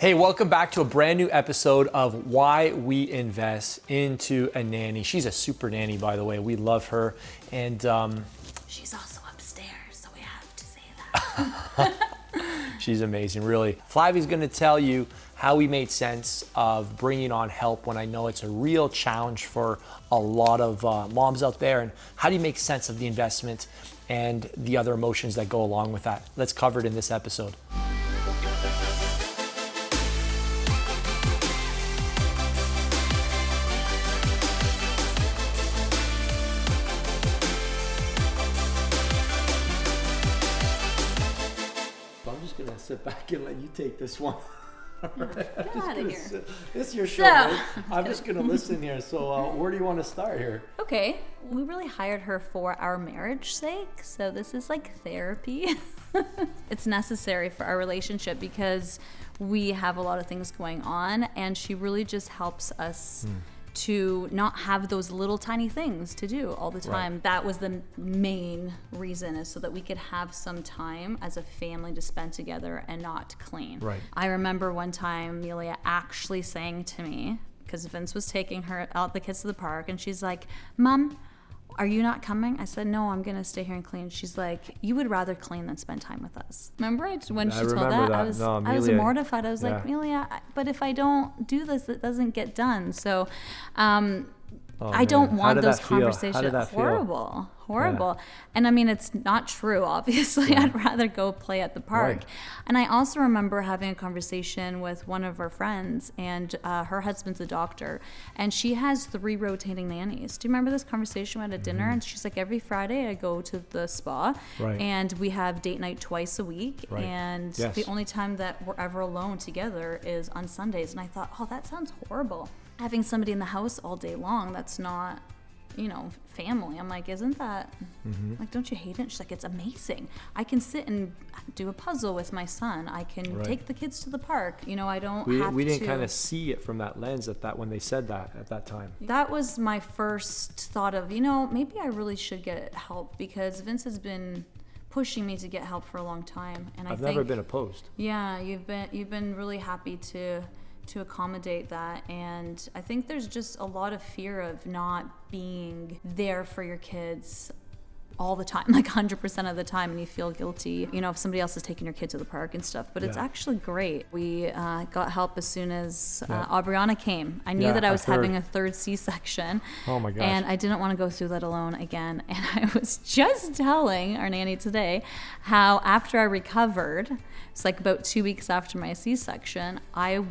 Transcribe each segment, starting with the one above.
Hey, welcome back to a brand new episode of Why We Invest into a Nanny. She's a super nanny, by the way. We love her. And she's also upstairs, so we have to say that. she's amazing, really. Flavia's gonna tell you how we made sense of bringing on help when I know it's a real challenge for a lot of moms out there. And how do you make sense of the investment and the other emotions that go along with that? Let's cover it in this episode. Sit back and let you take this one. Right, get out of here. This is your show, right? I'm just going to listen here. So where do you want to start here? Okay. We really hired her for our marriage sake. So this is like therapy. It's necessary for our relationship because we have a lot of things going on, and she really just helps us to not have those little tiny things to do all the time. Right. That was the main reason, is so that we could have some time as a family to spend together and not clean. Right. I remember one time Amelia actually saying to me, because Vince was taking her out the kids to the park, and she's like, "Mom, are you not coming?" I said, "No, I'm gonna stay here and clean." She's like, "You would rather clean than spend time with us." Remember when she told that? I was mortified. I was like, "Amelia, but if I don't do this, it doesn't get done." So I don't want those conversations. How did that feel? Horrible. Yeah. And I mean, it's not true, obviously. Yeah. I'd rather go play at the park. Right. And I also remember having a conversation with one of our friends, and her husband's a doctor, and she has 3 rotating nannies. Do you remember this conversation? We had a dinner, and she's like, every Friday I go to the spa, and we have date night twice a week, and the only time that we're ever alone together is on Sundays. And I thought, oh, that sounds horrible. Having somebody in the house all day long, that's not, family. I'm like, isn't that, like, don't you hate it? She's like, it's amazing. I can sit and do a puzzle with my son. I can take the kids to the park. I don't have to. We didn't kind of see it from that lens when they said that at that time. That was my first thought of, maybe I really should get help, because Vince has been pushing me to get help for a long time. And I've never been opposed. Yeah, you've been really happy to accommodate that, and I think there's just a lot of fear of not being there for your kids all the time, like 100% of the time, and you feel guilty, if somebody else is taking your kid to the park and stuff, but it's actually great. We got help as soon as Aubriana came. I knew that I was having a 3rd C-section. Oh my gosh. And I didn't want to go through that alone again, and I was just telling our nanny today how after I recovered, it's like about 2 weeks after my C-section, I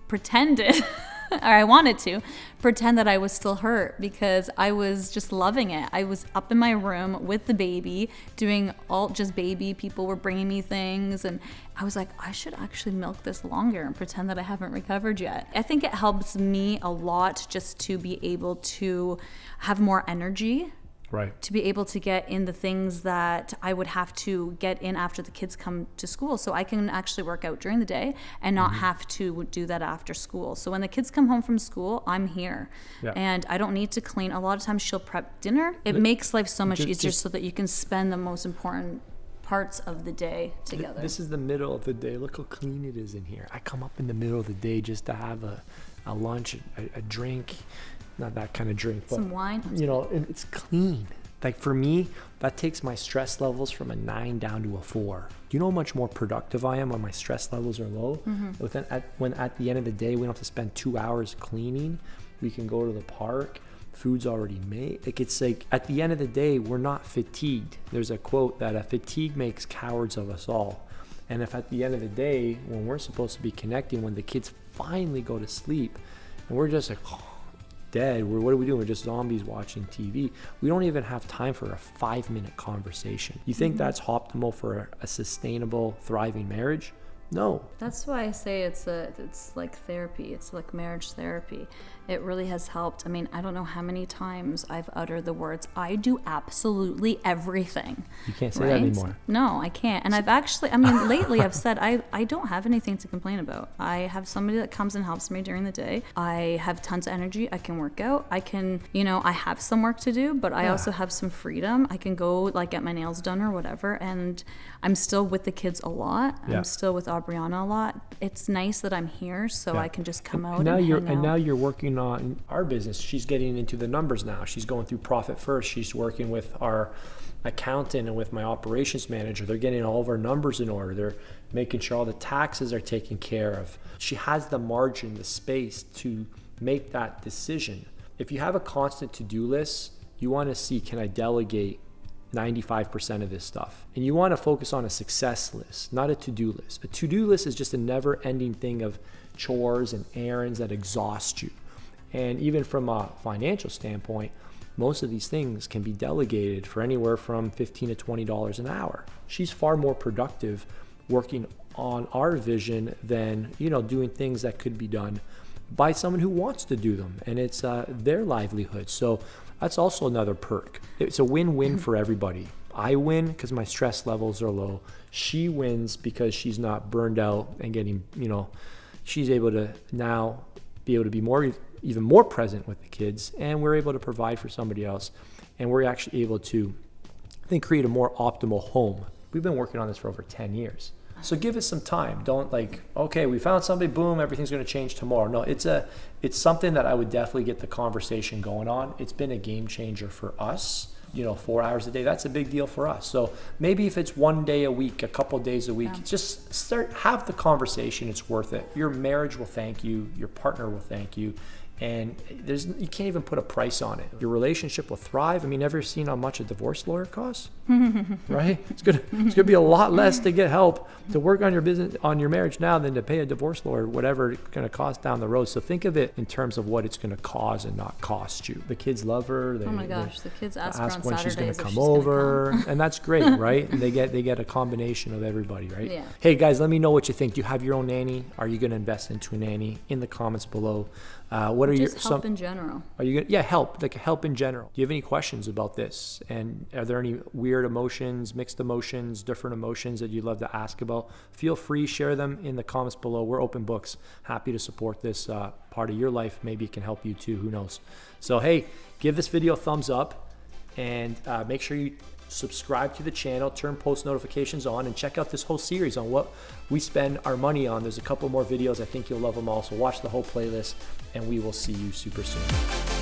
pretended or I wanted to pretend that I was still hurt, because I was just loving it. I was up in my room with the baby doing all just baby. People were bringing me things, and I was like, I should actually milk this longer and pretend that I haven't recovered yet. I think it helps me a lot just to be able to have more energy. Right. To be able to get in the things that I would have to get in after the kids come to school, so I can actually work out during the day and not have to do that after school. So when the kids come home from school, I'm here, and I don't need to clean. A lot of times she'll prep dinner. It makes life so much easier so that you can spend the most important parts of the day together. This is the middle of the day. Look how clean it is in here. I come up in the middle of the day just to have a lunch, a drink. Not that kind of drink, but some wine. It's clean. Like for me, that takes my stress levels from a 9 down to a 4. Do you know how much more productive I am when my stress levels are low? When at the end of the day, we don't have to spend 2 hours cleaning. We can go to the park. Food's already made. It's like at the end of the day, we're not fatigued. There's a quote that fatigue makes cowards of us all. And if at the end of the day, when we're supposed to be connecting, when the kids finally go to sleep, and we're just like, dead, what are we doing? We're just zombies watching TV. We don't even have time for a 5-minute conversation. You think that's optimal for a sustainable, thriving marriage? No. That's why I say it's like therapy. It's like marriage therapy. It really has helped. I mean, I don't know how many times I've uttered the words, I do absolutely everything. You can't say that anymore. No, I can't. And I've actually, lately I've said, I don't have anything to complain about. I have somebody that comes and helps me during the day. I have tons of energy. I can work out. I can, I have some work to do, but I also have some freedom. I can go get my nails done or whatever. And I'm still with the kids a lot. I'm still with Aubriana a lot. It's nice that I'm here, so I can just come out now and you're hang and out. now you're working on our business. She's getting into the numbers now. She's going through Profit First. She's working with our accountant and with my operations manager. They're getting all of our numbers in order. They're making sure all the taxes are taken care of. She has the margin, the space to make that decision. If you have a constant to-do list, you want to see, can I delegate 95% of this stuff? And you want to focus on a success list, not a to-do list. A to-do list is just a never-ending thing of chores and errands that exhaust you. And even from a financial standpoint, most of these things can be delegated for anywhere from $15 to $20 an hour. She's far more productive working on our vision than, doing things that could be done by someone who wants to do them, and it's their livelihood. So that's also another perk. It's a win-win for everybody. I win because my stress levels are low. She wins because she's not burned out and getting, she's able to now be able to be even more present with the kids, and we're able to provide for somebody else, and we're actually able to, I think, create a more optimal home. We've been working on this for over 10 years. So give us some time. Don't okay, we found somebody, boom, everything's going to change tomorrow. No, it's something that I would definitely get the conversation going on. It's been a game changer for us. 4 hours a day, that's a big deal for us. So maybe if it's one day a week, a couple days a week, just have the conversation. It's worth it. Your marriage will thank you. Your partner will thank you. And you can't even put a price on it. Your relationship will thrive. I mean, ever seen how much a divorce lawyer costs? Right? It's gonna be a lot less to get help to work on your business, on your marriage now, than to pay a divorce lawyer, whatever it's gonna cost down the road. So think of it in terms of what it's gonna cause and not cost you. The kids love her. Oh my gosh, the kids ask her on when Saturdays she's gonna if come she's over, gonna come. and that's great, right? And they get a combination of everybody, right? Yeah. Hey guys, let me know what you think. Do you have your own nanny? Are you gonna invest into a nanny? In the comments below. What are your help in general? Are you gonna help in general? Do you have any questions about this? And are there any weird emotions, mixed emotions, different emotions that you'd love to ask about? Feel free, share them in the comments below. We're open books. Happy to support this part of your life. Maybe it can help you too. Who knows? So hey, give this video a thumbs up, and make sure you subscribe to the channel, turn post notifications on, and check out this whole series on what we spend our money on. There's a couple more videos. I think you'll love them all. So watch the whole playlist, and we will see you super soon.